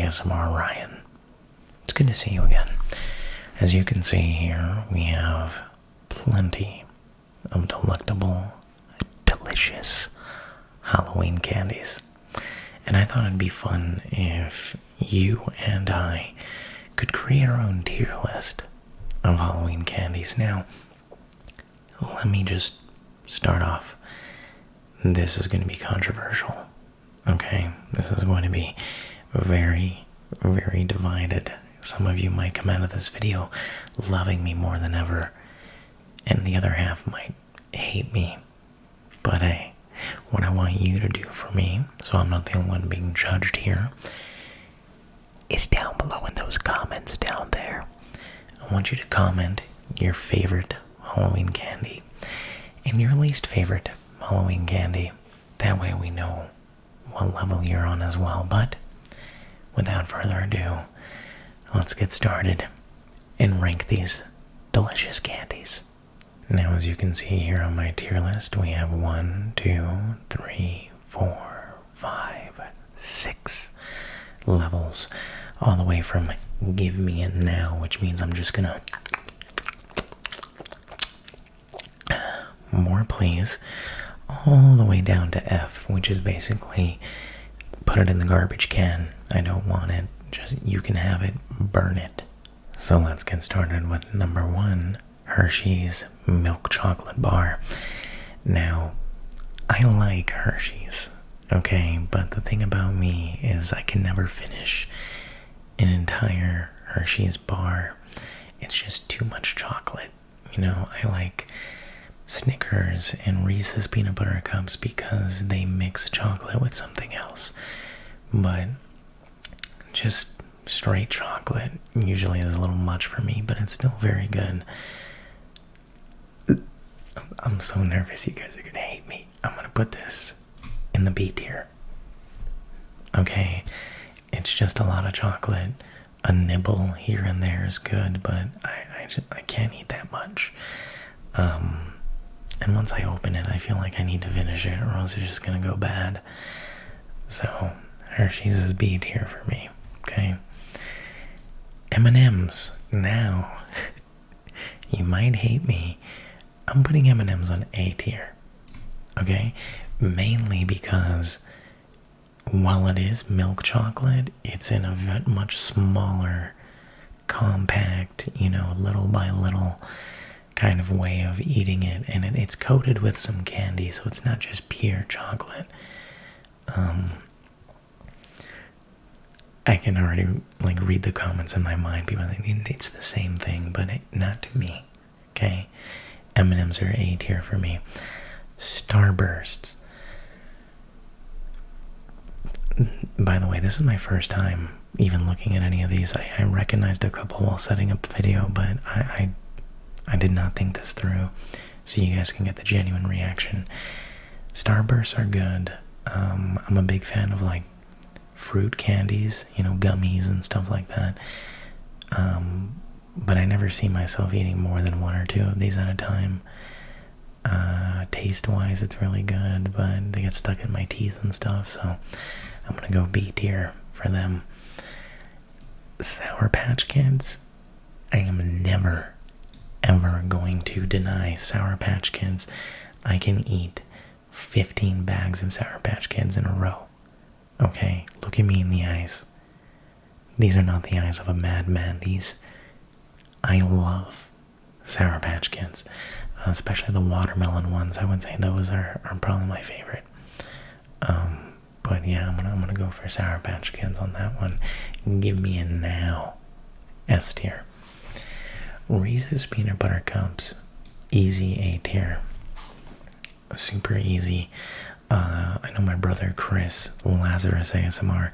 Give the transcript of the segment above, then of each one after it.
theasmryan. It's good to see you again. As you can see here, we have plenty of delectable, delicious Halloween candies. And I thought it'd be fun if you and I could create our own tier list of Halloween candies. Now, let me just start off. This is going to be controversial, okay? This is going to be very, very divided. Some of you might come out of this video loving me more than ever, and the other half might hate me. But hey, what I want you to do for me, so I'm not the only one being judged here, is down below in those comments down there. I want you to comment your favorite Halloween candy and your least favorite Halloween candy. That way we know what level you're on as well. But without further ado, let's get started and rank these delicious candies. Now, as you can see here on my tier list, we have 1, 2, 3, 4, 5, 6 levels, all the way from give me it now, which means I'm just gonna more please, all the way down to F, which is basically put it in the garbage can. I don't want it, just you can have it, burn it. So let's get started with number 1, Hershey's milk chocolate bar. Now, I like Hershey's, okay, but the thing about me is I can never finish an entire Hershey's bar. It's just too much chocolate. You know, I like Snickers and Reese's peanut butter cups because they mix chocolate with something else. But just straight chocolate usually is a little much for me, but it's still very good. I'm so nervous you guys are gonna hate me. I'm gonna put this in the B tier. Okay, it's just a lot of chocolate. A nibble here and there is good, but I can't eat that much. And once I open it, I feel like I need to finish it, or else it's just gonna go bad. So Hershey's is B tier for me. Okay. M&M's. Now, you might hate me. I'm putting M&M's on A tier. Okay? Mainly because while it is milk chocolate, it's in a much smaller, compact, you know, little by little kind of way of eating it. And it's coated with some candy, so it's not just pure chocolate. I can already like read the comments in my mind. People think it's the same thing, but not to me. Okay, M&M's are A tier for me. Starbursts. By the way, this is my first time even looking at any of these. I recognized a couple while setting up the video, but I did not think this through, so you guys can get the genuine reaction. Starbursts are good. I'm a big fan of like fruit candies, you know, gummies and stuff like that. But I never see myself eating more than 1 or 2 of these at a time. Taste-wise, it's really good, but they get stuck in my teeth and stuff, so I'm gonna go B tier for them. Sour Patch Kids. I am never, ever going to deny Sour Patch Kids. I can eat 15 bags of Sour Patch Kids in a row. Okay, look at me in the eyes. These are not the eyes of a madman. I love Sour Patch Kids, especially the watermelon ones. I would say those are probably my favorite. But yeah, I'm gonna go for Sour Patch Kids on that one. Give me a now. S tier. Reese's peanut butter cups, easy A tier. Super easy. I know my brother Chris, Lazarus ASMR,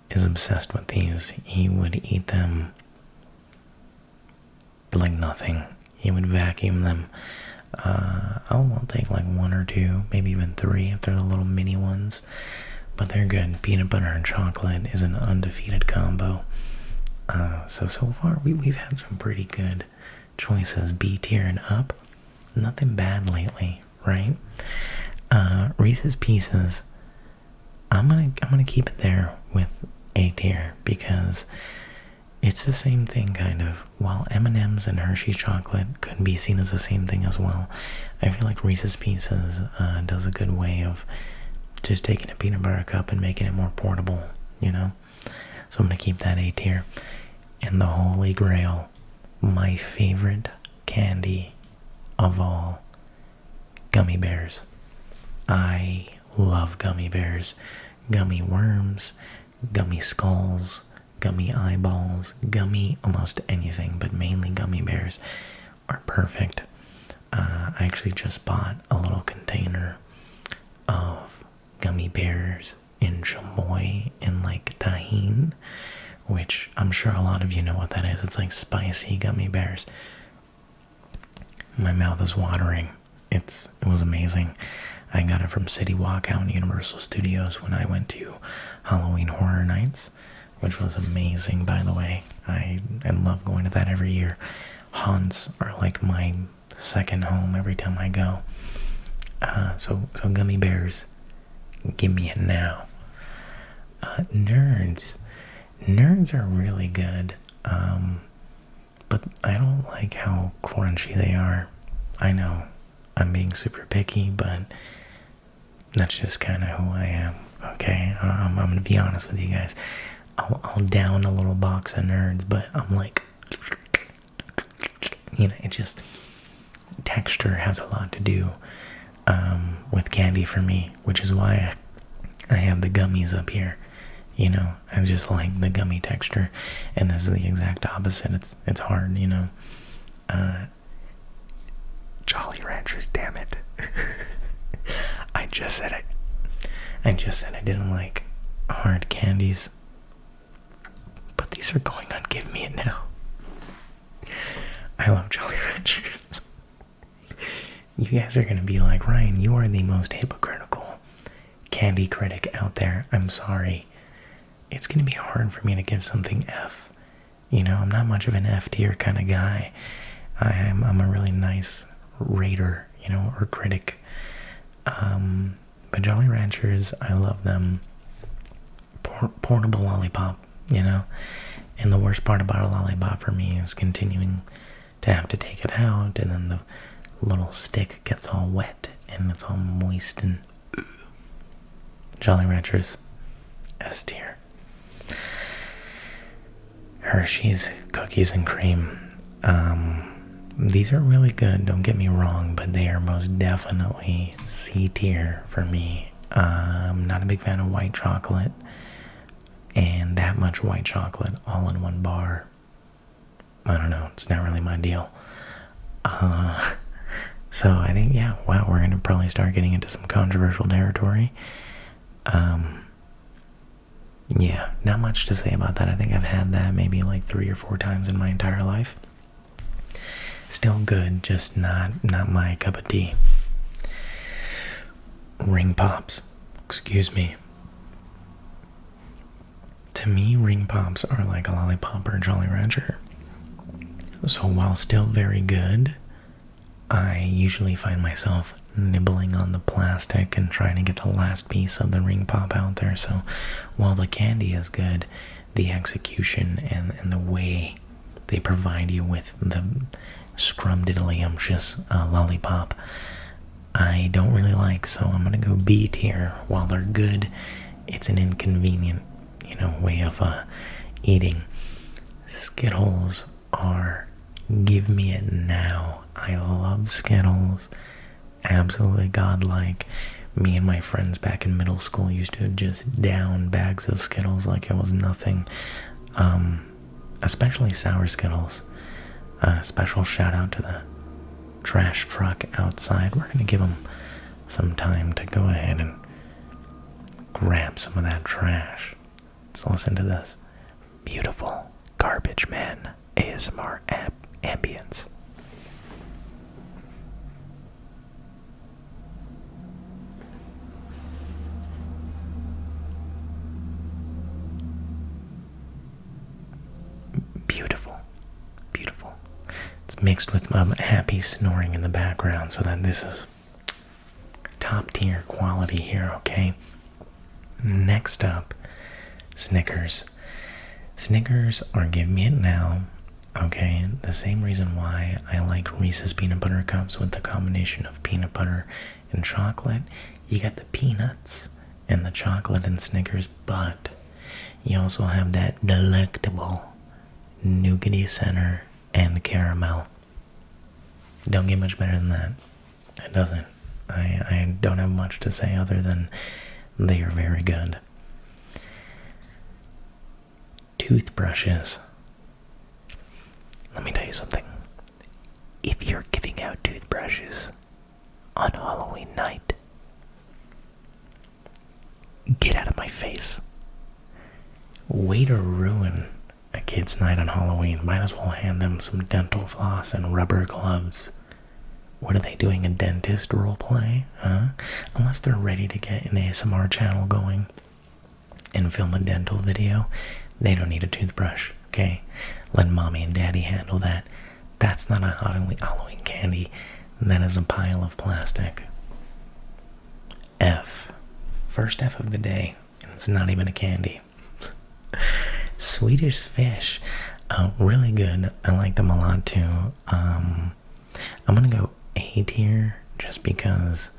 is obsessed with these. He would eat them like nothing. He would vacuum them. I'll take like 1 or 2, maybe even 3 if they're the little mini ones. But they're good. Peanut butter and chocolate is an undefeated combo. So far we've had some pretty good choices. B tier and up. Nothing bad lately, right? Reese's Pieces. I'm gonna keep it there with A tier because it's the same thing, kind of. While M&M's and Hershey's chocolate could be seen as the same thing as well, I feel like Reese's Pieces does a good way of just taking a peanut butter cup and making it more portable, you know? So I'm going to keep that A tier. And the holy grail, my favorite candy of all, gummy bears. I love gummy bears. Gummy worms, gummy skulls, gummy eyeballs, gummy almost anything, but mainly gummy bears are perfect. I actually just bought a little container of gummy bears in chamoy and like tahine, which I'm sure a lot of you know what that is. It's like spicy gummy bears. My mouth is watering. It was amazing. I got it from City Walk out in Universal Studios when I went to Halloween Horror Nights, which was amazing, by the way. I love going to that every year. Haunts are like my second home every time I go. So gummy bears, give me it now. Nerds are really good, but I don't like how crunchy they are. I know I'm being super picky, but that's just kind of who I am, okay? I'm gonna be honest with you guys. I'll down a little box of Nerds, but I'm like, you know, it just, texture has a lot to do with candy for me, which is why I have the gummies up here. You know, I just like the gummy texture, and this is the exact opposite. It's hard, you know. Jolly Ranchers, damn it. I just said I didn't like hard candies, but these are going on Give Me It Now. I love Jolly Ranchers. You guys are gonna be like, Ryan, you are the most hypocritical candy critic out there. I'm sorry. It's gonna be hard for me to give something F. You know, I'm not much of an F tier kind of guy. I'm a really nice rater, you know, or critic. But Jolly Ranchers, I love them. Portable lollipop, you know. And the worst part about a lollipop for me is continuing to have to take it out, and then the little stick gets all wet and it's all moist and Jolly Ranchers, S tier. Hershey's Cookies and Cream. These are really good, don't get me wrong, but they are most definitely C tier for me. I'm not a big fan of white chocolate, and that much white chocolate all in one bar, I don't know, it's not really my deal. So I think, yeah, wow, we're gonna probably start getting into some controversial territory. Yeah, not much to say about that. I think I've had that maybe like 3 or 4 times in my entire life. Still good, just not my cup of tea. Ring Pops, excuse me. To me, Ring Pops are like a lollipop or a Jolly Rancher. So while still very good, I usually find myself nibbling on the plastic and trying to get the last piece of the Ring Pop out there. So while the candy is good, the execution and the way they provide you with the scrumdiddlyumptious lollipop, I don't really like. So I'm gonna go B tier. While they're good, it's an inconvenient, you know, way of eating. Skittles are give me it now. I love Skittles. Absolutely godlike. Me and my friends back in middle school used to just down bags of Skittles like it was nothing. Especially sour Skittles. Special shout out to the trash truck outside. We're gonna give them some time to go ahead and grab some of that trash. So listen to this. Beautiful Garbage Man ASMR ambience. Beautiful, beautiful. It's mixed with happy snoring in the background, so that this is top tier quality here, okay? Next up, Snickers. Snickers are give me it now. Okay, the same reason why I like Reese's peanut butter cups with the combination of peanut butter and chocolate. You got the peanuts and the chocolate and Snickers, but you also have that delectable nougaty center and caramel. Don't get much better than that. It doesn't. I don't have much to say other than they are very good. Toothbrushes. Let me tell you something. If you're giving out toothbrushes on Halloween night, get out of my face. Way to ruin a kid's night on Halloween. Might as well hand them some dental floss and rubber gloves. What are they doing, a dentist roleplay? Huh? Unless they're ready to get an ASMR channel going and film a dental video, they don't need a toothbrush, okay? Let mommy and daddy handle that. That's not a Halloween candy. That is a pile of plastic. F. First F of the day, and it's not even a candy. Swedish fish. Really good. I like them a lot too. I'm gonna go A tier just because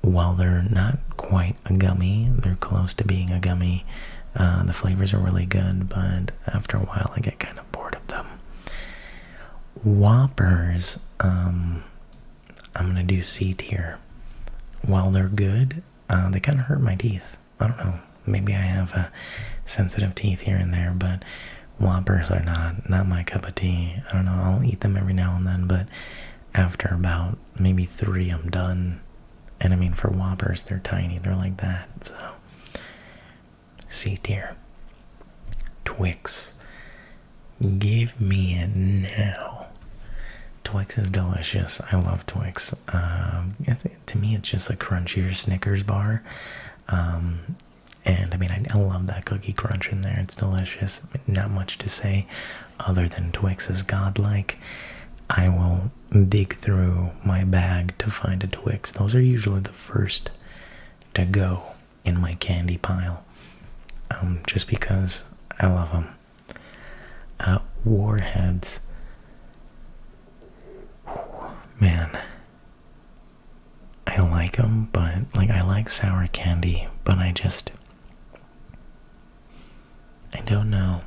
while they're not quite a gummy, they're close to being a gummy. The flavors are really good, but after a while I get kind of bored of them. Whoppers, I'm gonna do C tier. While they're good, they kind of hurt my teeth. I don't know, maybe I have sensitive teeth here and there, but Whoppers are not my cup of tea. I don't know, I'll eat them every now and then, but after about maybe 3 I'm done. And I mean, for Whoppers, they're tiny, they're like that, so C tier. Twix. Give me it now. Twix is delicious. I love Twix. To me, it's just a crunchier Snickers bar. And I mean, I love that cookie crunch in there. It's delicious. Not much to say other than Twix is godlike. I will dig through my bag to find a Twix. Those are usually the first to go in my candy pile. Just because I love them. Warheads. Man, I like them, but like I like sour candy, but I don't know.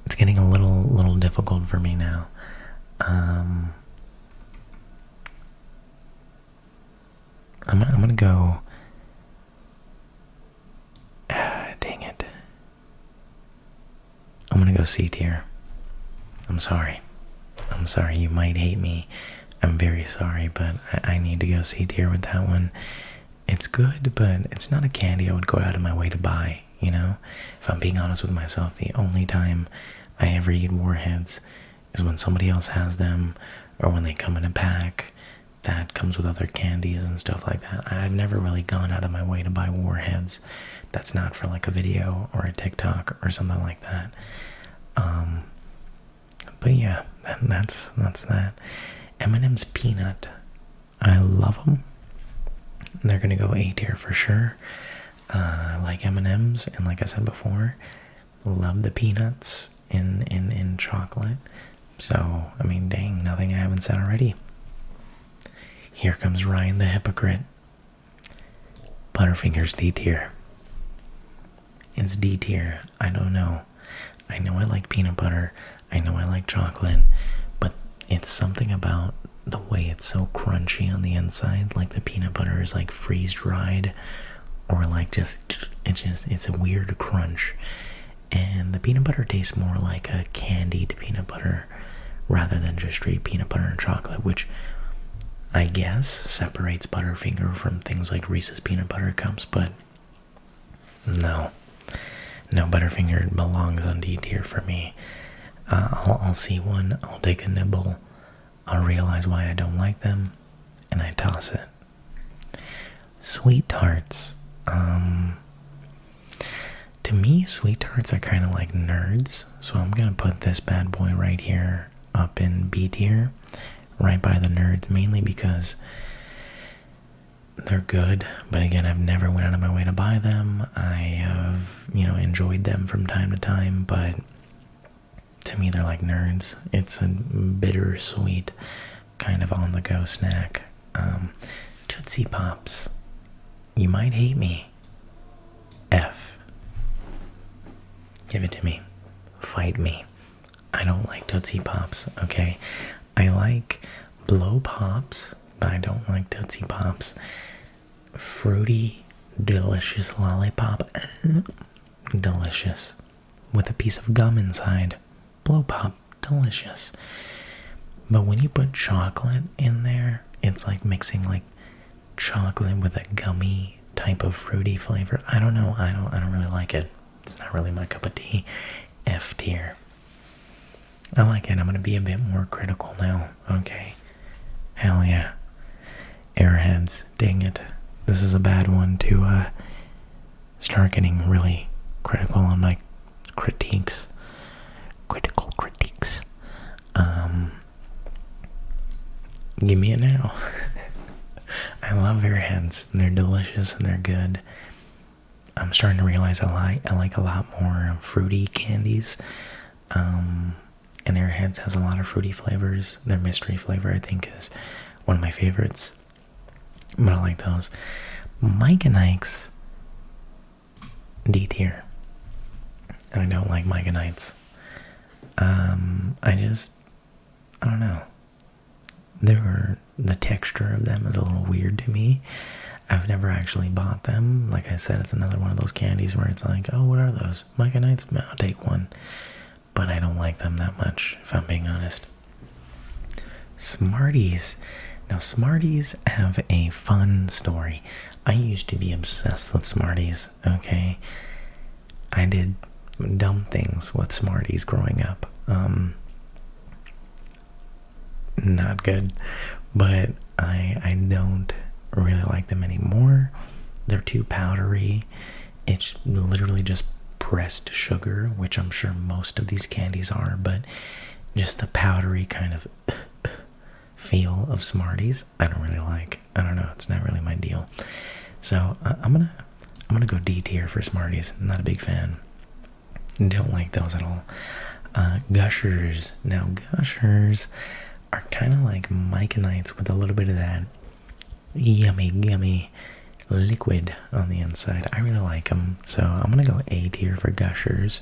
It's getting a little difficult for me now. I'm gonna go. Dang it. I'm gonna go C tier. I'm sorry. You might hate me. I'm very sorry, but I need to go C tier with that one. It's good, but it's not a candy I would go out of my way to buy, you know? If I'm being honest with myself, the only time I ever eat Warheads is when somebody else has them, or when they come in a pack that comes with other candies and stuff like that. I've never really gone out of my way to buy Warheads. That's not for like a video or a TikTok or something like that. But yeah, that's that. M&M's Peanut. I love them. They're gonna go A tier for sure. I like M&M's, and like I said before, love the peanuts in chocolate. So, I mean, dang, nothing I haven't said already. Here comes Ryan the hypocrite. Butterfingers D tier. It's D tier. I don't know. I know I like peanut butter. I know I like chocolate, but it's something about the way it's so crunchy on the inside. Like the peanut butter is like freeze dried, or like it's a weird crunch. And the peanut butter tastes more like a candied peanut butter rather than just straight peanut butter and chocolate, which I guess separates Butterfinger from things like Reese's peanut butter cups, but no, Butterfinger belongs on D tier for me. I'll see one, I'll take a nibble, I'll realize why I don't like them, and I toss it. Sweet tarts. To me, sweet tarts are kind of like nerds, so I'm gonna put this bad boy right here up in B tier, right by the nerds, mainly because They're good, but again, I've never went out of my way to buy them. I have, enjoyed them from time to time, but to me, they're like nerds. It's a bittersweet kind of on-the-go snack. Tootsie Pops. You might hate me. F. Give it to me. Fight me. I don't like Tootsie Pops, okay? I like Blow Pops, but I don't like Tootsie Pops. Fruity, delicious lollipop. Delicious. With a piece of gum inside. Blow Pop. Delicious. But when you put chocolate in there, it's like mixing like chocolate with a gummy type of fruity flavor. I don't know. I don't really like it. It's not really my cup of tea. F tier. I like it. I'm gonna be a bit more critical now. Okay. Hell yeah. Airheads. Dang it. This is a bad one to start getting really critical on my critiques. Critical critiques. Give me it now. I love Airheads. They're delicious and they're good. I'm starting to realize I like a lot more fruity candies. And Airheads has a lot of fruity flavors. Their mystery flavor, I think, is one of my favorites. But I like those. Mike and Ike's D tier. I don't like Mike and Ike's. I don't know. The texture of them is a little weird to me. I've never actually bought them. Like I said, it's another one of those candies where it's like, oh, what are those? Mike and Ike's? I'll take one. But I don't like them that much, if I'm being honest. Smarties. Now, Smarties have a fun story. I used to be obsessed with Smarties, okay? I did dumb things with Smarties growing up. Not good. But I don't really like them anymore. They're too powdery. It's literally just pressed sugar, which I'm sure most of these candies are, but just the powdery kind of feel of Smarties, I don't really like. I don't know, it's not really my deal. So I'm gonna go D tier for Smarties. Not a big fan. Don't like those at all. Gushers. Now Gushers are kind of like Mike and Ike's with a little bit of that yummy liquid on the inside. I really like them, so I'm gonna go A tier for Gushers.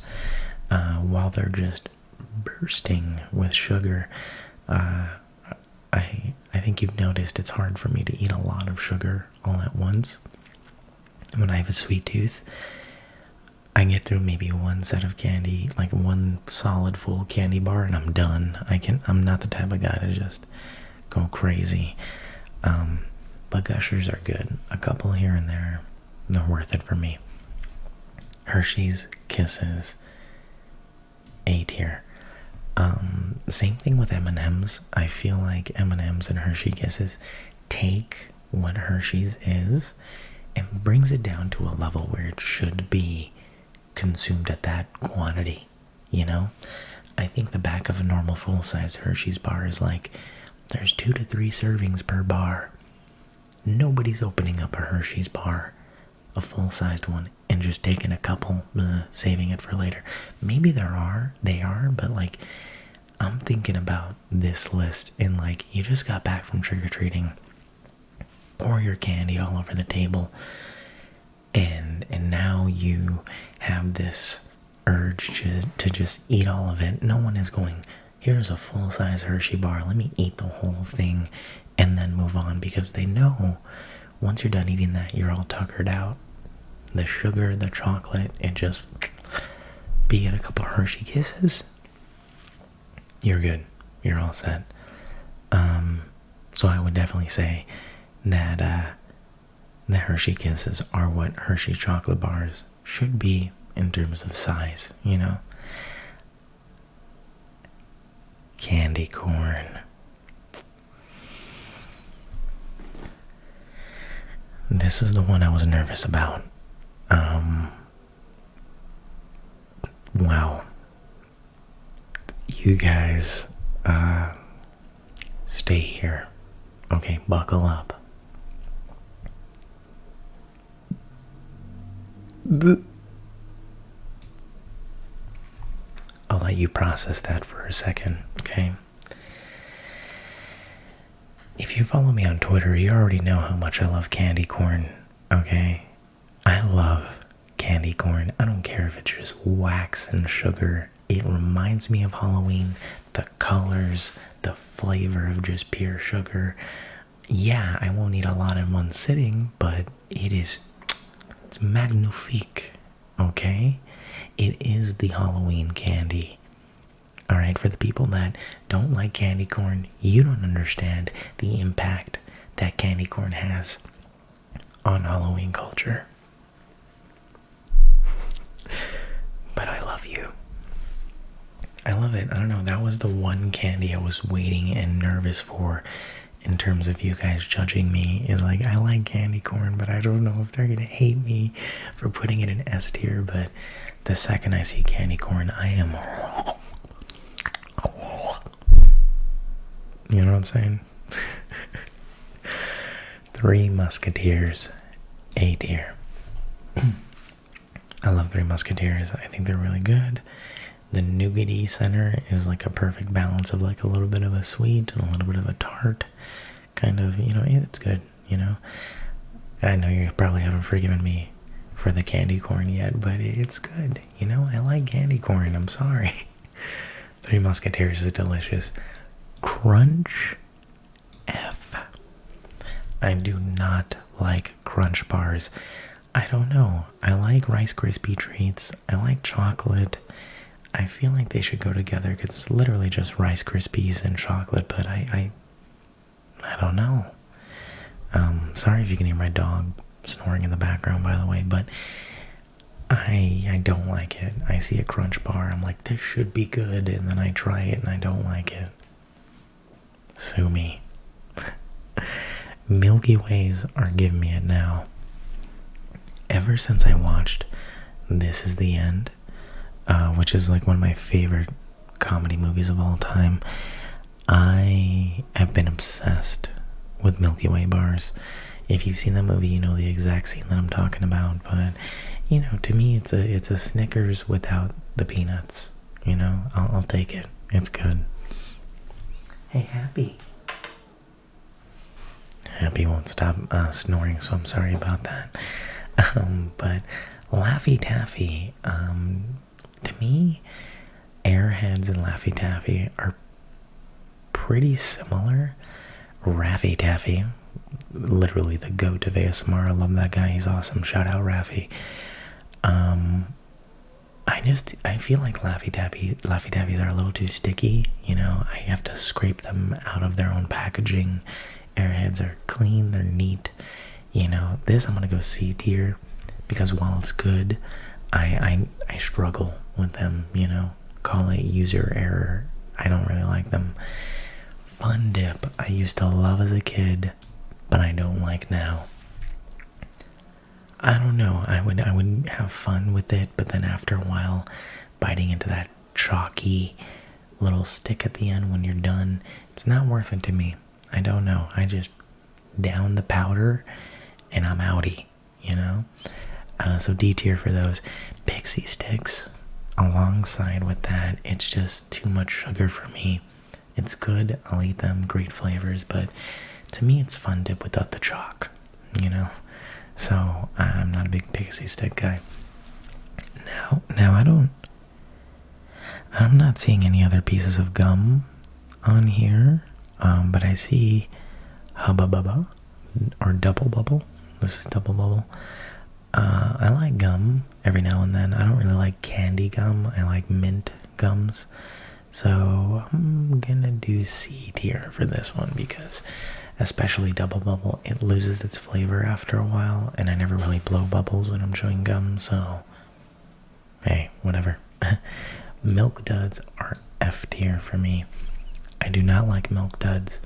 While they're just bursting with sugar, I think you've noticed it's hard for me to eat a lot of sugar all at once. When I have a sweet tooth, I get through maybe one set of candy, like one solid full candy bar, and I'm done. I'm not the type of guy to just go crazy. But Gushers are good. A couple here and there, they're worth it for me. Hershey's Kisses, A tier. Same thing with M&M's. I feel like M&M's and Hershey Kisses take what Hershey's is and brings it down to a level where it should be consumed at that quantity, you know? I think the back of a normal full-size Hershey's bar is like, there's 2 to 3 servings per bar. Nobody's opening up a Hershey's bar, a full-sized one, and just taking a couple, saving it for later. Maybe they are, but like, I'm thinking about this list and like, you just got back from trick-or-treating, pour your candy all over the table, and now you have this urge to just eat all of it. No one is going, here's a full-size Hershey bar, let me eat the whole thing and then move on, because they know once you're done eating that, you're all tuckered out. The sugar, the chocolate, it just, be it a couple of Hershey Kisses, you're good. You're all set. So I would definitely say that the Hershey Kisses are what Hershey chocolate bars should be in terms of size, you know? Candy corn. This is the one I was nervous about. Wow. You guys, stay here. Okay, buckle up. I'll let you process that for a second, okay? If you follow me on Twitter, you already know how much I love candy corn, okay? I love candy corn. I don't care if it's just wax and sugar. It reminds me of Halloween. The colors, the flavor of just pure sugar. Yeah, I won't eat a lot in one sitting, but it's magnifique, okay? It is the Halloween candy. Alright, for the people that don't like candy corn, you don't understand the impact that candy corn has on Halloween culture. But I love you. I love it. I don't know, that was the one candy I was waiting and nervous for in terms of you guys judging me. Is like, I like candy corn, but I don't know if they're gonna hate me for putting it in S tier. But the second I see candy corn, I am... You know what I'm saying? Three Musketeers, A tier. I love Three Musketeers. I think they're really good. The nougaty center is like a perfect balance of like a little bit of a sweet and a little bit of a tart. Kind of, you know, it's good, you know. I know you probably haven't forgiven me for the candy corn yet, but it's good, you know. I like candy corn, I'm sorry. Three Musketeers is delicious. Crunch F. I do not like Crunch bars. I don't know. I like Rice Krispie treats. I like chocolate. I feel like they should go together because it's literally just Rice Krispies and chocolate, but I don't know. Sorry if you can hear my dog snoring in the background, by the way, but I don't like it. I see a Crunch bar, I'm like, this should be good, and then I try it and I don't like it. Sue me. Milky Ways are giving me it now. Ever since I watched This Is the End, which is like one of my favorite comedy movies of all time, I have been obsessed with Milky Way bars. If you've seen that movie, you know the exact scene that I'm talking about. But you know, to me, it's a Snickers without the peanuts. You know, I'll take it. It's good. Hey, Happy. Happy won't stop snoring, so I'm sorry about that. But Laffy Taffy, to me, Airheads and Laffy Taffy are pretty similar. Raffy Taffy, literally the goat of ASMR. I love that guy. He's awesome. Shout out Raffy. I feel like Laffy Taffies are a little too sticky. You know, I have to scrape them out of their own packaging. Airheads are clean. They're neat. You know, this I'm gonna go C tier because while it's good, I struggle with them. You know, call it user error. I don't really like them. Fun Dip, I used to love as a kid, but I don't like now. I don't know, I would have fun with it, but then after a while, biting into that chalky little stick at the end when you're done, it's not worth it to me. I don't know, I just down the powder and I'm outie, you know? So D tier for those. Pixie Sticks, alongside with that, it's just too much sugar for me. It's good, I'll eat them, great flavors, but to me it's Fun Dip without the chalk, you know? So I'm not a big Pixie Stick guy. Now I'm not seeing any other pieces of gum on here, but I see Hubba Bubba, or Double Bubble. This is Double Bubble. I like gum every now and then. I don't really like candy gum, I like mint gums. So I'm gonna do C tier for this one because especially Double Bubble, it loses its flavor after a while, and I never really blow bubbles when I'm chewing gum, so hey, whatever. Milk Duds are F tier for me. I do not like Milk Duds.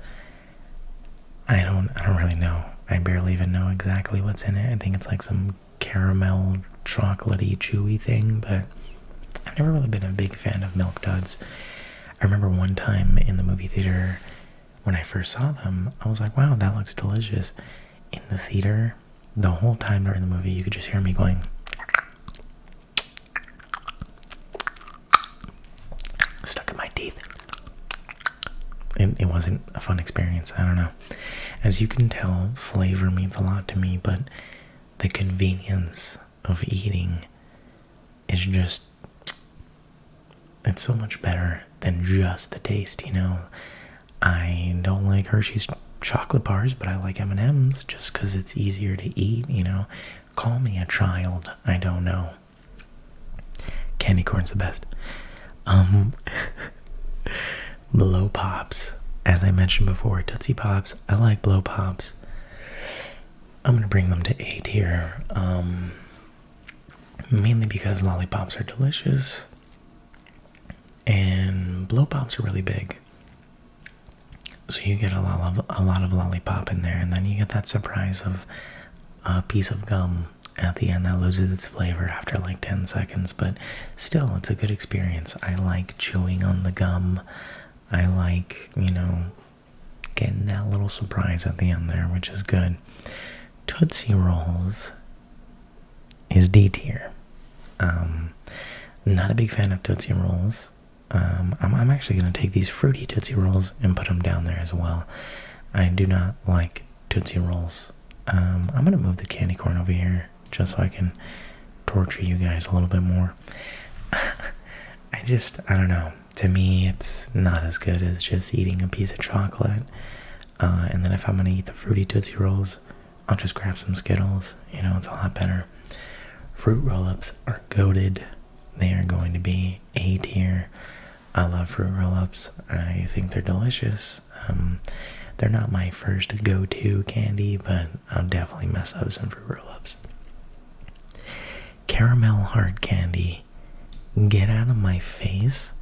I don't really know. I barely even know exactly what's in it. I think it's like some caramel, chocolatey, chewy thing, but I've never really been a big fan of Milk Duds. I remember one time in the movie theater, when I first saw them, I was like, wow, that looks delicious. In the theater, the whole time during the movie, you could just hear me going, it wasn't a fun experience. I don't know. As you can tell, flavor means a lot to me, but the convenience of eating is just, it's so much better than just the taste, you know. I don't like Hershey's chocolate bars, but I like M&M's just because it's easier to eat, you know. Call me a child, I don't know. Candy corn's the best. Blow Pops. As I mentioned before, Tootsie Pops. I like Blow Pops. I'm gonna bring them to A tier. Mainly because lollipops are delicious. And Blow Pops are really big. So you get a lot of lollipop in there, and then you get that surprise of a piece of gum at the end that loses its flavor after like 10 seconds, but still, it's a good experience. I like chewing on the gum. I like, you know, getting that little surprise at the end there, which is good. Tootsie Rolls is D tier. Not a big fan of Tootsie Rolls. I'm actually going to take these fruity Tootsie Rolls and put them down there as well. I do not like Tootsie Rolls. I'm going to move the candy corn over here just so I can torture you guys a little bit more. I don't know. To me, it's not as good as just eating a piece of chocolate. And then if I'm going to eat the fruity Tootsie Rolls, I'll just grab some Skittles. You know, it's a lot better. Fruit roll-ups are goated. They are going to be A tier. I love fruit roll-ups. I think they're delicious. They're not my first go-to candy, but I'll definitely mess up some fruit roll-ups. Caramel hard candy. Get out of my face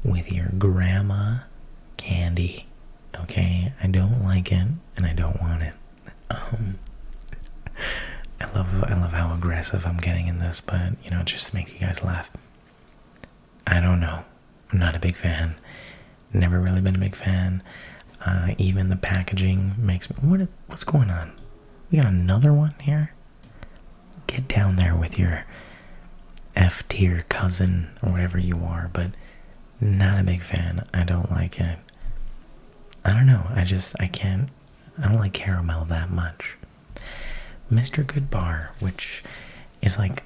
with your grandma candy. Okay? I don't like it, and I don't want it. I love how aggressive I'm getting in this, but, you know, just to make you guys laugh. I don't know. I'm not a big fan. Never really been a big fan. Even the packaging makes me... What's going on? We got another one here? Get down there with your F-tier cousin or whatever you are, but not a big fan. I don't like it. I don't know. I don't like caramel that much. Mr. Goodbar, which is like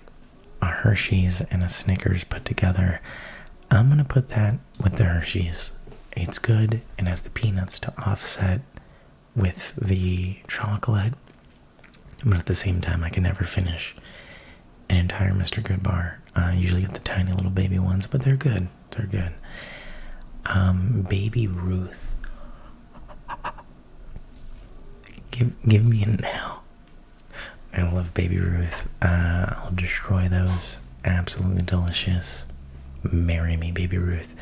a Hershey's and a Snickers put together. I'm going to put that with the Hershey's. It's good. It has the peanuts to offset with the chocolate. But at the same time, I can never finish an entire Mr. Goodbar. I usually get the tiny little baby ones, but they're good. They're good. Baby Ruth. Give me a now. I love Baby Ruth. I'll destroy those. Absolutely delicious. Marry me, Baby Ruth.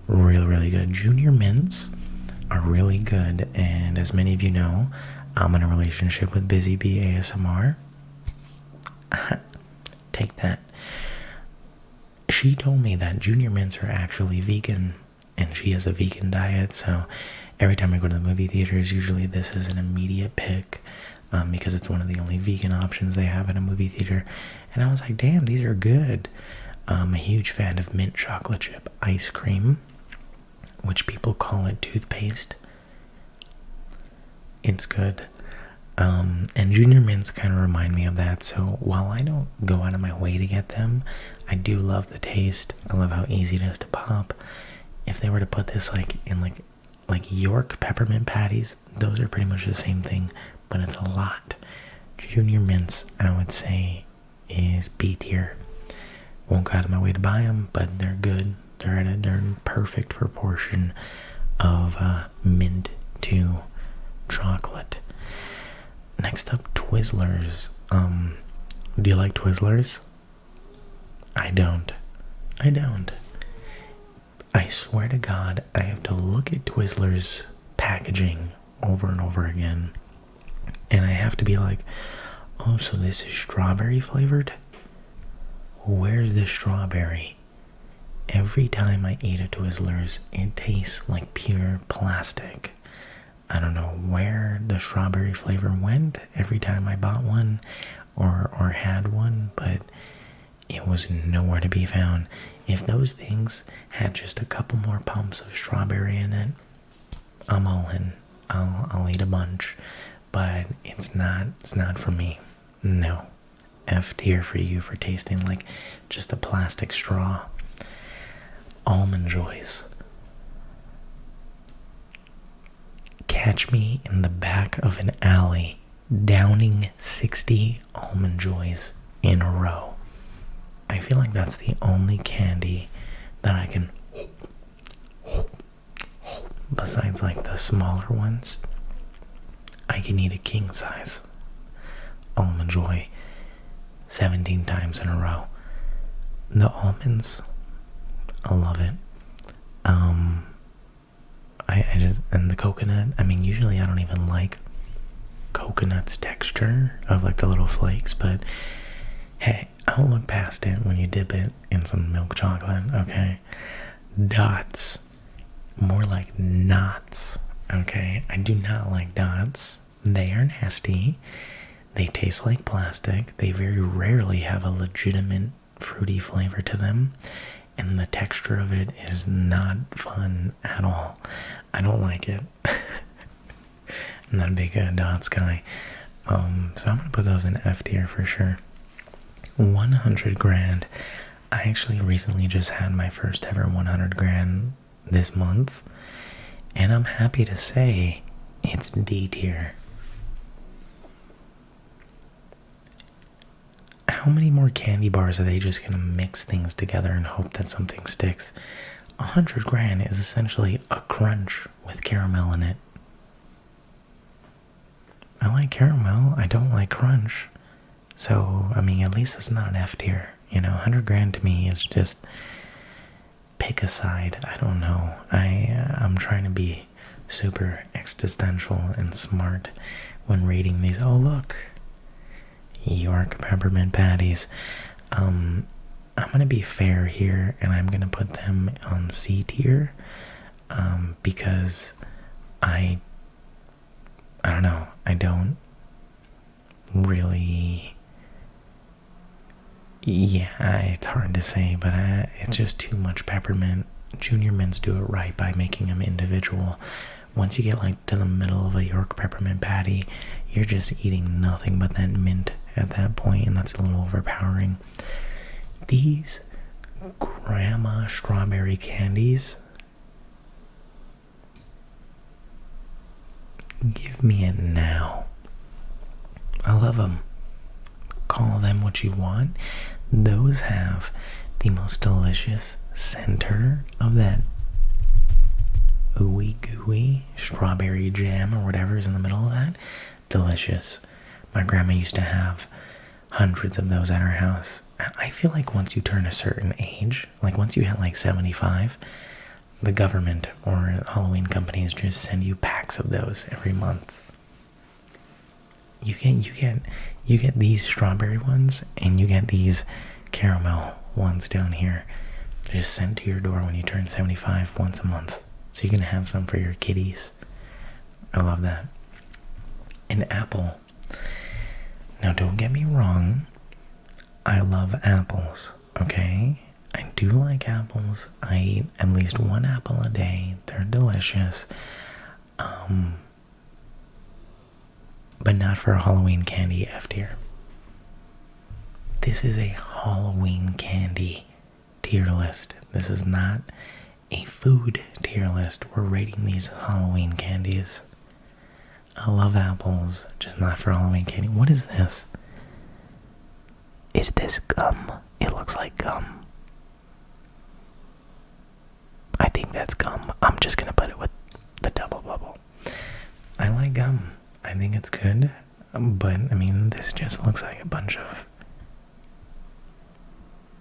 Really, really good. Junior Mints are really good, and as many of you know, I'm in a relationship with Busy Bee ASMR. Take that. She told me that Junior Mints are actually vegan, and she has a vegan diet, so every time I go to the movie theaters, usually this is an immediate pick, because it's one of the only vegan options they have at a movie theater. And I was like, damn, these are good. I'm a huge fan of mint chocolate chip ice cream, which people call it toothpaste. It's good. And Junior Mints kind of remind me of that, so while I don't go out of my way to get them, I do love the taste. I love how easy it is to pop. If they were to put this in York peppermint patties, those are pretty much the same thing, but it's a lot. Junior Mints, I would say, is B tier. Won't go out of my way to buy them, but they're good. They're in perfect proportion of mint to chocolate. Next up, Twizzlers. Do you like Twizzlers? I don't. I swear to God, I have to look at Twizzlers packaging over and over again, and I have to be like, oh, so this is strawberry flavored? Where's the strawberry? Every time I eat a Twizzlers, it tastes like pure plastic. I don't know where the strawberry flavor went every time I bought one or had one, but it was nowhere to be found. If those things had just a couple more pumps of strawberry in it, I'm all in. I'll eat a bunch, but it's not for me. No. F tier for you for tasting like just a plastic straw. Almond Joys. Catch me in the back of an alley downing 60 Almond Joys in a row. I feel like that's the only candy that I can, besides like the smaller ones, I can eat a king size Almond Joy 17 times in a row. The almonds, I love it. I just, and the coconut, I mean, usually I don't even like coconut's texture of like the little flakes, but hey, I'll look past it when you dip it in some milk chocolate, okay? Dots, more like knots, okay? I do not like dots. They are nasty. They taste like plastic. They very rarely have a legitimate fruity flavor to them, and the texture of it is not fun at all. I don't like it. I'm not a big dots guy. So I'm gonna put those in F tier for sure. 100 grand. I actually recently just had my first ever 100 grand this month, and I'm happy to say it's D tier. How many more candy bars are they just gonna mix things together and hope that something sticks? 100 grand is essentially a crunch with caramel in it. I like caramel, I don't like crunch. So, I mean, at least it's not an F tier. You know, 100 grand to me is just pick a side. I don't know. I'm trying to be super existential and smart when reading these. Oh, look. York Peppermint Patties. I'm going to be fair here, and I'm going to put them on C tier because I don't know. I don't really... Yeah, it's hard to say, but it's just too much peppermint. Junior mints do it right by making them individual. Once you get like to the middle of a York Peppermint patty, you're just eating nothing but that mint at that point, and that's a little overpowering. These grandma strawberry candies, give me it now. I love them. Call them what you want. Those have the most delicious center of that ooey gooey strawberry jam or whatever is in the middle of that. Delicious. My grandma used to have hundreds of those at her house. I feel like once you turn a certain age, like once you hit like 75, the government or Halloween companies just send you packs of those every month. You get these strawberry ones, and you get these caramel ones down here, just sent to your door when you turn 75 once a month, so you can have some for your kitties. I love that. An apple. Now don't get me wrong, I love apples, okay? I do like apples. I eat at least one apple a day. They're delicious. But not for a Halloween candy F tier. This is a Halloween candy tier list. This is not a food tier list. We're rating these as Halloween candies. I love apples, just not for Halloween candy. What is this? Is this gum? It looks like gum. I think that's gum. I'm just gonna put it with the double bubble. I like gum. I think it's good, but I mean, this just looks like a bunch of...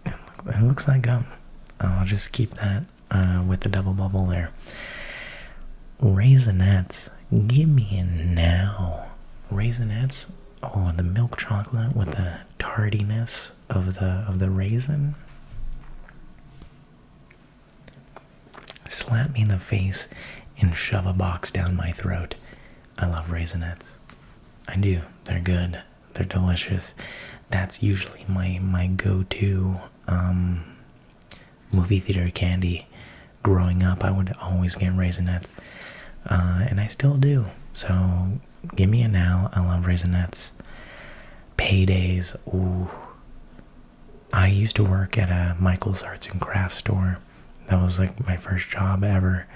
It looks like gum. I'll just keep that with the double bubble there. Raisinets, give me it now. Raisinets, oh, the milk chocolate with the tardiness of the raisin. Slap me in the face and shove a box down my throat. I love Raisinets. I do. They're good. They're delicious. That's usually my go-to movie theater candy. Growing up, I would always get Raisinets. And I still do. So give me a now. I love Raisinets. Paydays. Ooh. I used to work at a Michael's Arts and Crafts store. That was like my first job ever.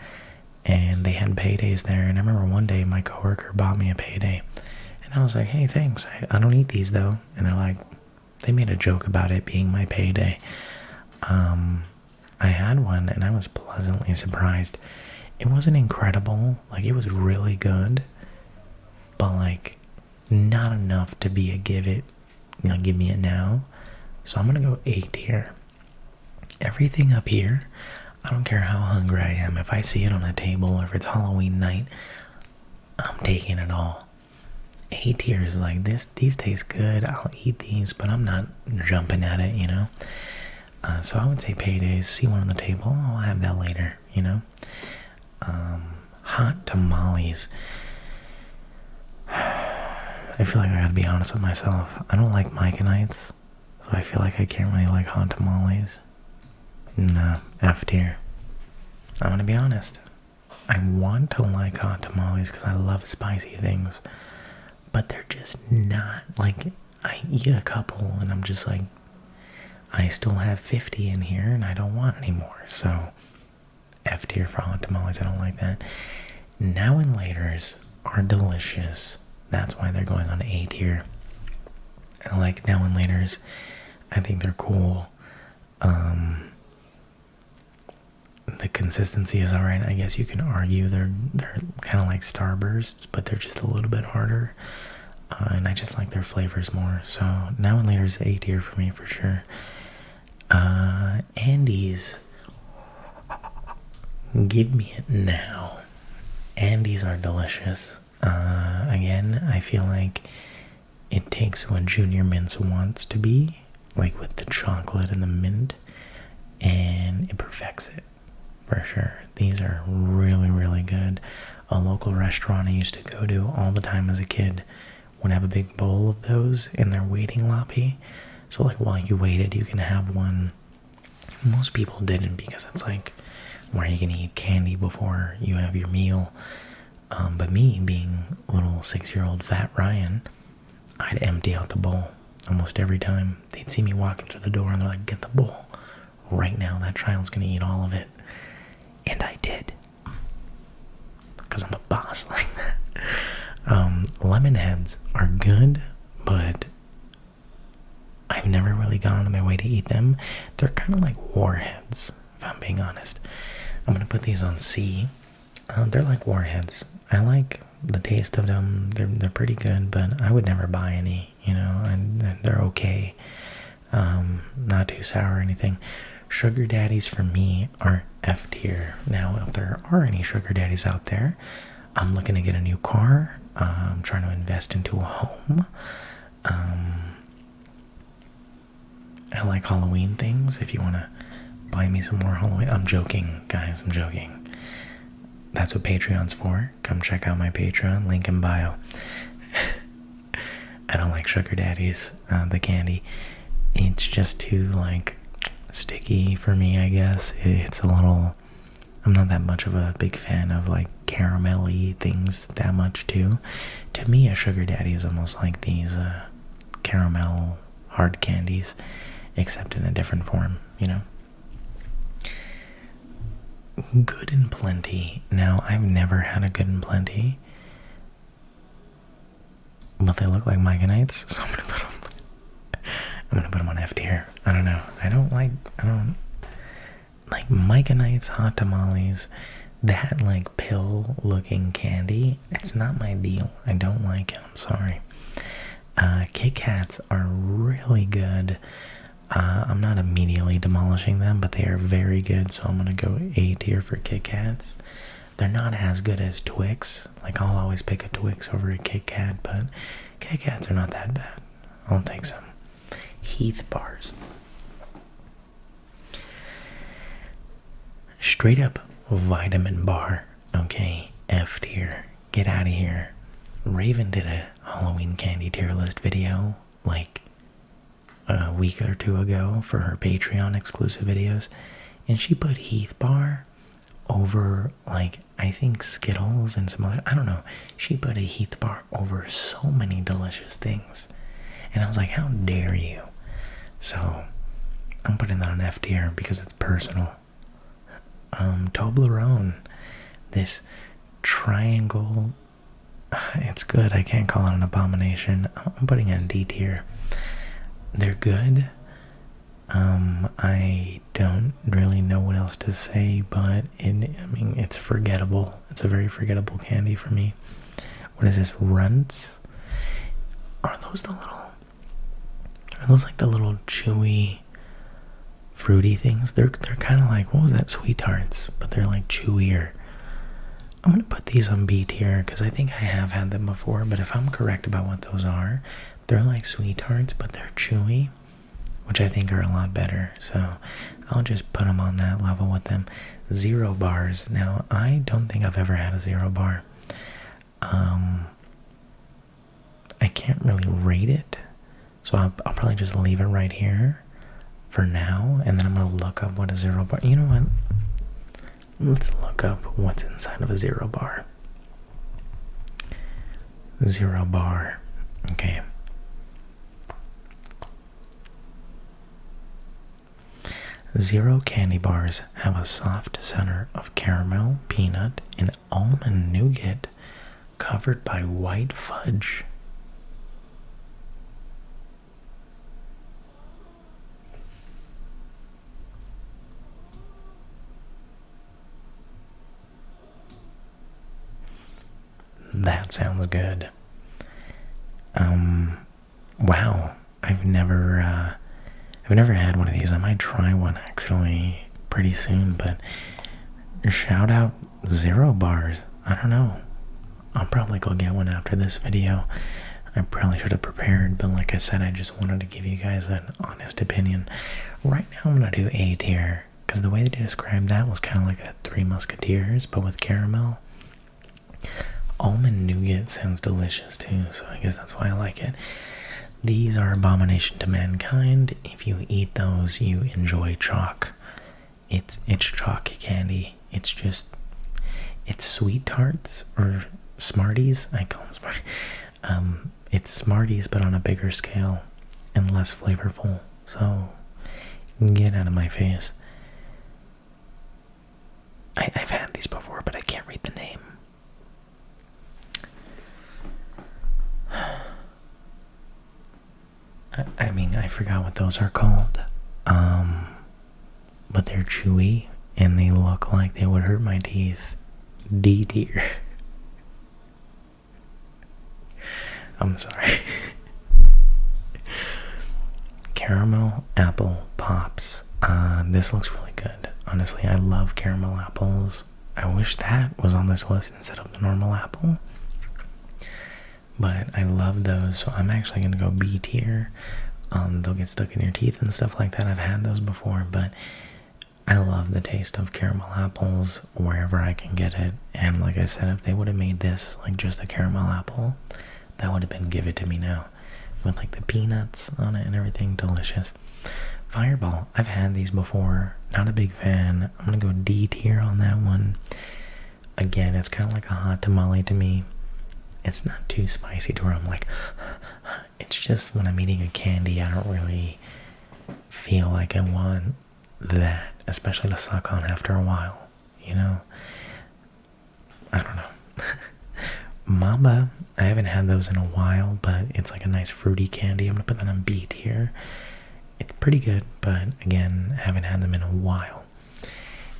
And they had paydays there. And I remember one day my coworker bought me a payday. And I was like, hey, thanks. I don't eat these though. And they're like, they made a joke about it being my payday. I had one and I was pleasantly surprised. It wasn't incredible. Like, it was really good. But like, not enough to be a give me it now. So I'm gonna go A tier. Everything up here, I don't care how hungry I am. If I see it on a table or if it's Halloween night, I'm taking it all. A tier is like, these taste good, I'll eat these, but I'm not jumping at it, you know? So I would say paydays. See one on the table, I'll have that later, you know? Hot tamales. I feel like I gotta be honest with myself. I don't like Micanites, so I feel like I can't really like hot tamales. No, F tier. I'm gonna be honest. I want to like hot tamales because I love spicy things, but they're just not, like, I eat a couple and I'm just like, I still have 50 in here and I don't want any more. So F tier for hot tamales. I don't like that. Now and laters are delicious. That's why they're going on A tier. I like now and laters. I think they're cool. The consistency is alright. I guess you can argue they're kind of like Starbursts, but they're just a little bit harder. And I just like their flavors more. So now and later is A tier for me for sure. Andes. Give me it now. Andes are delicious. Again, I feel like it takes what Junior Mints wants to be, like with the chocolate and the mint, and it perfects it, for sure. These are really, really good. A local restaurant I used to go to all the time as a kid would have a big bowl of those in their waiting lobby. So like while you waited, you can have one. Most people didn't, because it's like, why are you gonna eat candy before you have your meal? But me, being a little 6-year-old fat Ryan, I'd empty out the bowl almost every time. They'd see me walking through the door and they're like, get the bowl. Right now, that child's gonna eat all of it. And I did. Because I'm a boss like that. Lemon heads are good, but I've never really gone out of my way to eat them. They're kind of like warheads, if I'm being honest. I'm gonna put these on C. They're like warheads. I like the taste of them. They're pretty good, but I would never buy any, you know, and they're okay. Not too sour or anything. Sugar daddies for me are F tier. Now, if there are any sugar daddies out there, I'm looking to get a new car. I'm trying to invest into a home. I like Halloween things. If you want to buy me some more Halloween. I'm joking, guys. I'm joking. That's what Patreon's for. Come check out my Patreon. Link in bio. I don't like sugar daddies. The candy. It's just too, like, sticky for me, I guess. It's a little... I'm not that much of a big fan of, like, caramel-y things that much, too. To me, a sugar daddy is almost like these caramel hard candies, except in a different form, you know? Good and Plenty. Now, I've never had a Good and Plenty, but they look like Micanites, so I'm gonna put them on F tier. I don't know. I don't like Micanites, hot tamales, that like pill looking candy. It's not my deal. I don't like it. I'm sorry. Kit Kats are really good. I'm not immediately demolishing them, but they are very good, so I'm gonna go A tier for Kit Kats. They're not as good as Twix. Like, I'll always pick a Twix over a Kit Kat, but Kit Kats are not that bad. I'll take some. Heath bars. Straight up vitamin bar. Okay, F tier. Get out of here. Raven did a Halloween candy tier list video, like, a week or two ago for her Patreon exclusive videos, and she put Heath bar over, like, I think Skittles and some other, I don't know. She put a Heath bar over so many delicious things. And I was like, how dare you? So, I'm putting that on F tier because it's personal. Toblerone. This triangle, it's good. I can't call it an abomination. I'm putting it in D tier. They're good. I don't really know what else to say, but I mean, it's forgettable. It's a very forgettable candy for me. What is this? Runts? Are those like the little chewy, fruity things? They're kind of like, what was that? Sweet Tarts, but they're like chewier. I'm gonna put these on B tier because I think I have had them before, but if I'm correct about what those are, they're like Sweet Tarts, but they're chewy, which I think are a lot better. So I'll just put them on that level with them. Zero bars. Now, I don't think I've ever had a zero bar. I can't really rate it, so I'll probably just leave it right here for now, and then I'm gonna look up what a zero bar. You know what? Let's look up what's inside of a zero bar. Zero bar. Okay. Zero candy bars have a soft center of caramel, peanut, and almond nougat covered by white fudge. That sounds good. Wow. I've never had one of these. I might try one actually pretty soon, but shout out Zero Bars. I don't know. I'll probably go get one after this video. I probably should have prepared, but like I said, I just wanted to give you guys an honest opinion. Right now I'm gonna do A tier, because the way that you described that was kind of like a Three Musketeers, but with caramel. Almond nougat sounds delicious too, so I guess that's why I like it. These are abomination to mankind. If you eat those, you enjoy chalk. It's chalk candy. It's Sweet Tarts or Smarties. I call them Smarties. It's Smarties, but on a bigger scale and less flavorful. So get out of my face. I've had these before, but I can't read the name. I mean, I forgot what those are called. But they're chewy and they look like they would hurt my teeth. D tier. I'm sorry. Caramel apple pops. This looks really good. Honestly, I love caramel apples. I wish that was on this list instead of the normal apple. But I love those, so I'm actually going to go B tier. They'll get stuck in your teeth and stuff like that. I've had those before, but I love the taste of caramel apples wherever I can get it. And like I said, if they would have made this like just a caramel apple, that would have been give it to me now. With like the peanuts on it and everything, delicious. Fireball, I've had these before. Not a big fan. I'm going to go D tier on that one. Again, it's kind of like a hot tamale to me. It's not too spicy to where I'm like, it's just when I'm eating a candy, I don't really feel like I want that, especially to suck on after a while, you know? I don't know. Mamba, I haven't had those in a while, but it's like a nice fruity candy. I'm going to put that on B tier. It's pretty good, but again, I haven't had them in a while.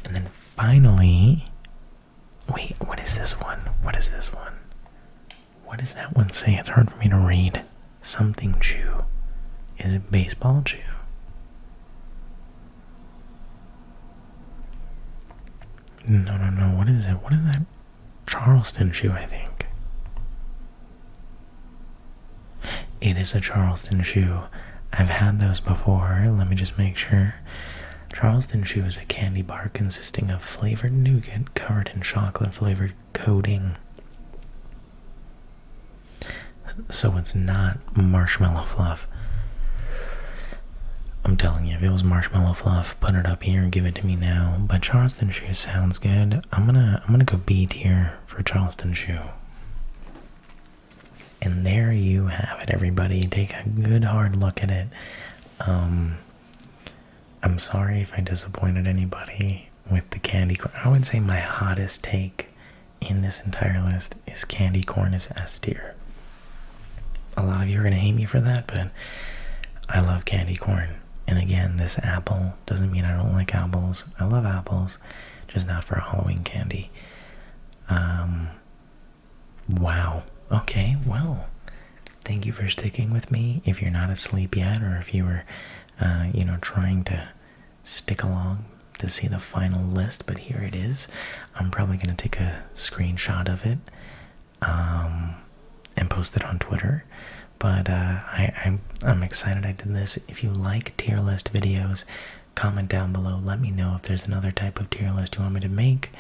And then finally, wait, what is this one? What is this one? What does that one say? It's hard for me to read. Something chew. Is it baseball chew? No. What is it? What is that? Charleston chew, I think. It is a Charleston chew. I've had those before. Let me just make sure. Charleston chew is a candy bar consisting of flavored nougat covered in chocolate flavored coating. So it's not marshmallow fluff. I'm telling you, if it was marshmallow fluff, put it up here and give it to me now. But Charleston Chew sounds good. I'm gonna go B tier for Charleston Chew. And there you have it, everybody. Take a good hard look at it. I'm sorry if I disappointed anybody with the candy corn. I would say my hottest take in this entire list is candy corn is S tier. A lot of you are gonna hate me for that, but I love candy corn. And again, this apple doesn't mean I don't like apples. I love apples, just not for Halloween candy. Wow. Okay, well, thank you for sticking with me. If you're not asleep yet, or if you were, trying to stick along to see the final list, but here it is. I'm probably going to take a screenshot of it and post it on Twitter. But I'm excited I did this. If you like tier list videos, comment down below. Let me know if there's another type of tier list you want me to make.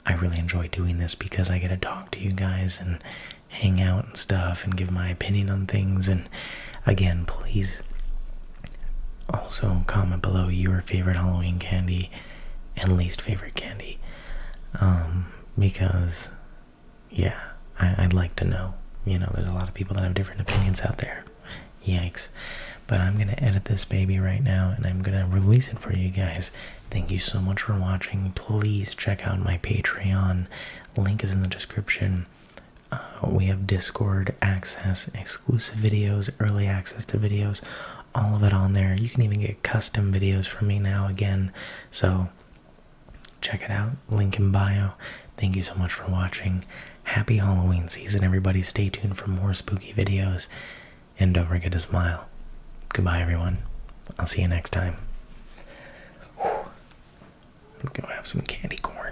I really enjoy doing this because I get to talk to you guys and hang out and stuff and give my opinion on things. And again, please also comment below your favorite Halloween candy and least favorite candy. Because, yeah, I'd like to know. You know, there's a lot of people that have different opinions out there. Yikes. But I'm going to edit this baby right now, and I'm going to release it for you guys. Thank you so much for watching. Please check out my Patreon. Link is in the description. We have Discord access, exclusive videos, early access to videos, all of it on there. You can even get custom videos from me now again. So check it out. Link in bio. Thank you so much for watching. Happy Halloween season, everybody. Stay tuned for more spooky videos. And don't forget to smile. Goodbye, everyone. I'll see you next time. Whew. Go have some candy corn.